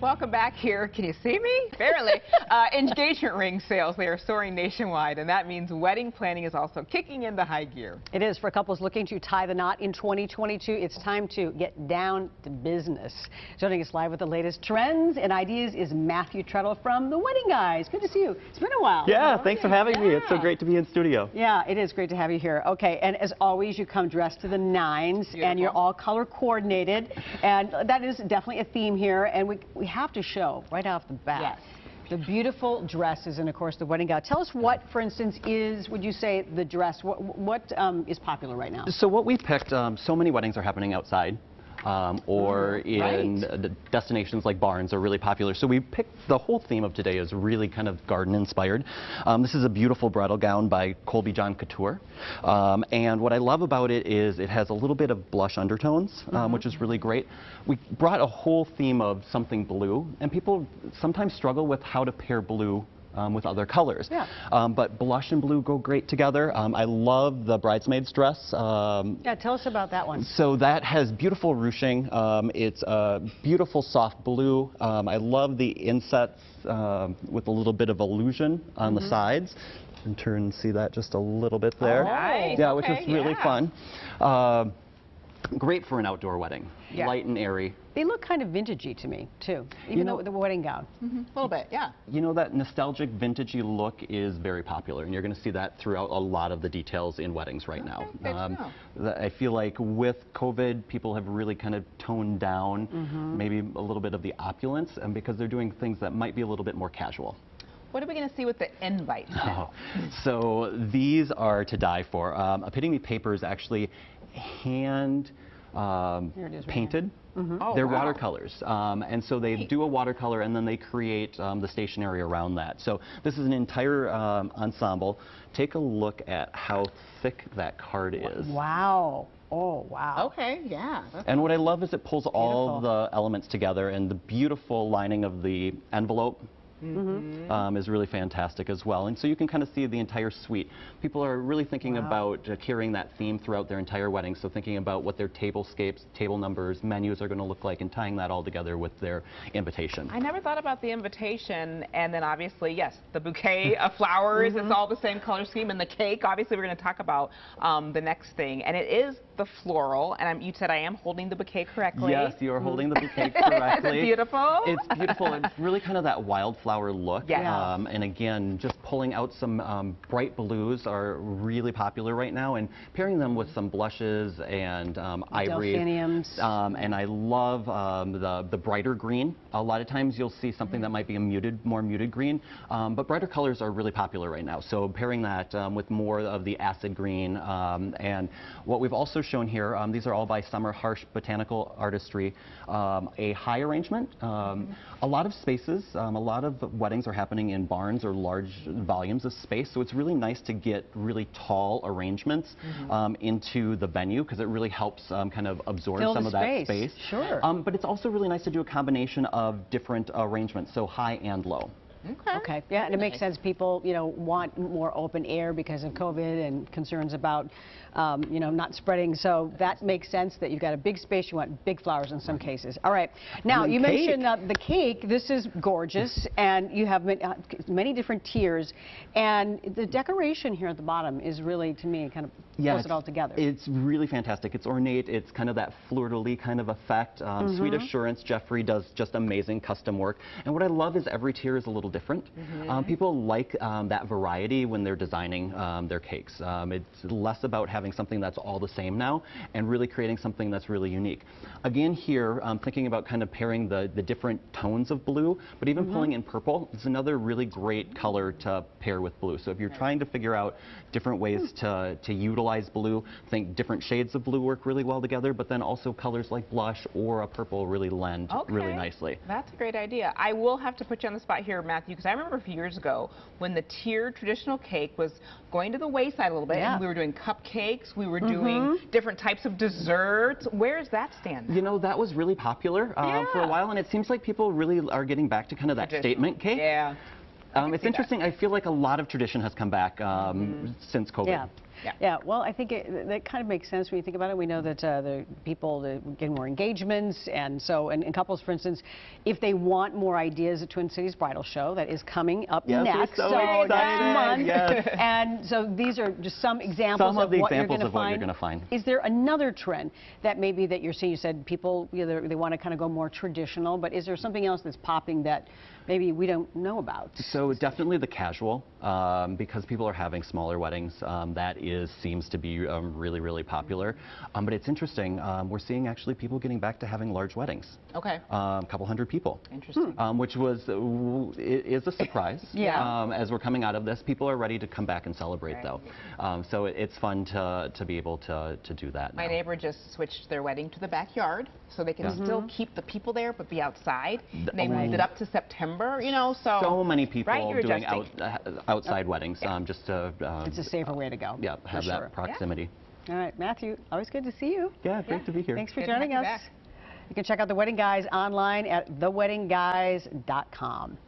Welcome back here. Can you see me? Barely. Engagement ring sales, they are soaring nationwide, and that means wedding planning is also kicking into high gear. It is for couples looking to tie the knot in 2022. It's time to get down to business. Joining us live with the latest trends and ideas is Matthew Trettel from The Wedding Guys. Good to see you. It's been a while. Yeah, thanks for having me. It's so great to be in studio. Yeah, it is great to have you here. Okay, and as always, you come dressed to the nines, Beautiful. and you're all color coordinated, and that is definitely a theme here, and we have to show right off the bat. Yes. The beautiful dresses and, of course, the wedding gown. Tell us what, for instance, is, would you say, the dress? What is popular right now? So what we picked, so many weddings are happening outside. Or in the destinations like barns are really popular. So we picked, the whole theme of today is really kind of garden inspired. This is a beautiful bridal gown by Colby John Couture. And what I love about it is it has a little bit of blush undertones, which is really great. We brought a whole theme of something blue, and people sometimes struggle with how to pair blue with other colors. Yeah. But blush and blue go great together. I love the bridesmaid's dress. Yeah, tell us about that one. So that has beautiful ruching. It's a beautiful soft blue. I love the insets with a little bit of illusion on the sides. And turn and see that just a little bit there. Oh, nice. Yeah, which is really fun. Great for an outdoor wedding. Yeah. Light and airy. They look kind of vintagey to me, too, even though the wedding gown. A little bit, yeah. You know, that nostalgic vintagey look is very popular, and you're going to see that throughout a lot of the details in weddings right now. I feel like with COVID, people have really kind of toned down maybe a little bit of the opulence, and because they're doing things that might be a little bit more casual. What are we going to see with the invites now? So these are to die for. Epitome paper is actually hand painted. Oh, They're wow. watercolors, and so they do a watercolor and then they create the stationery around that. So this is an entire ensemble. Take a look at how thick that card is. Wow. Oh, wow. Okay, yeah. And what I love is it pulls all the elements together, and the beautiful lining of the envelope is really fantastic as well. And so you can kind of see the entire suite. People are really thinking about carrying that theme throughout their entire wedding. So thinking about what their tablescapes, table numbers, menus are going to look like, and tying that all together with their invitation. I never thought about the invitation, and then obviously, yes, the bouquet of flowers, it's all the same color scheme, and the cake, obviously we're going to talk about the next thing, and it is the floral, and you said I am holding the bouquet correctly. Yes, you are holding the bouquet correctly. Is it beautiful? It's beautiful. It's really kind of that wildflower look. Yeah. And again, just pulling out some bright blues are really popular right now, and pairing them with some blushes and ivory. Delphiniums. And I love the brighter green. A lot of times you'll see something that might be a more muted green, but brighter colors are really popular right now. So pairing that with more of the acid green. And what we've also shown here, these are all by Summer Harsh Botanical Artistry, a high arrangement. A lot of spaces, a lot of weddings are happening in barns or large volumes of space, so it's really nice to get really tall arrangements into the venue, because it really helps kind of absorb some of that space. Sure. But it's also really nice to do a combination of different arrangements, so high and low. Okay. Yeah, and it makes sense. People, want more open air because of COVID and concerns about, not spreading. So that makes sense that you've got a big space. You want big flowers in some cases. All right. Now, you mentioned the cake. This is gorgeous, and you have many different tiers. And the decoration here at the bottom is really, to me, kind of pulls it all together. It's really fantastic. It's ornate. It's kind of that fleur-de-lis kind of effect. Sweet Assurance, Jeffrey does just amazing custom work. And what I love is every tier is a little different. People like that variety when they're designing their cakes. It's less about having something that's all the same now and really creating something that's really unique. Again here, thinking about kind of pairing the different tones of blue, but even pulling in purple. It's another really great color to pair with blue. So if you're trying to figure out different ways to utilize blue, think different shades of blue work really well together, but then also colors like blush or a purple really lend really nicely. That's a great idea. I will have to put you on the spot here, Matthew, because I remember a few years ago when the tiered traditional cake was going to the wayside a little bit, and we were doing cupcakes, we were doing different types of desserts. Where does that stand now? You know, that was really popular for a while, and it seems like people really are getting back to kind of that statement cake. Yeah. It's interesting. I feel like a lot of tradition has come back since COVID. Yeah. Yeah, well, I think that kind of makes sense when you think about it. We know that the people get more engagements, and so, and couples, for instance, if they want more ideas at Twin Cities Bridal Show, that is coming up next. We're so next month. Yes. And so these are just some examples of what you're going to find. Is there another trend that maybe that you're seeing? You said people, they want to kind of go more traditional, but is there something else that's popping that maybe we don't know about? So definitely the casual, because people are having smaller weddings. That seems to be really, really popular. But it's interesting. We're seeing actually people getting back to having large weddings. Okay. A couple hundred people. Interesting. Which is a surprise. As we're coming out of this, people are ready to come back and celebrate, though. So it's fun to be able to do that. My neighbor just switched their wedding to the backyard, so they can still keep the people there, but be outside. They moved it up to September, so many people doing outside weddings, just to... it's a safer way to go. Yeah, have that proximity. All right, Matthew, always good to see you. Yeah, great to be here. Thanks for joining us. You can check out The Wedding Guys online at theweddingguys.com.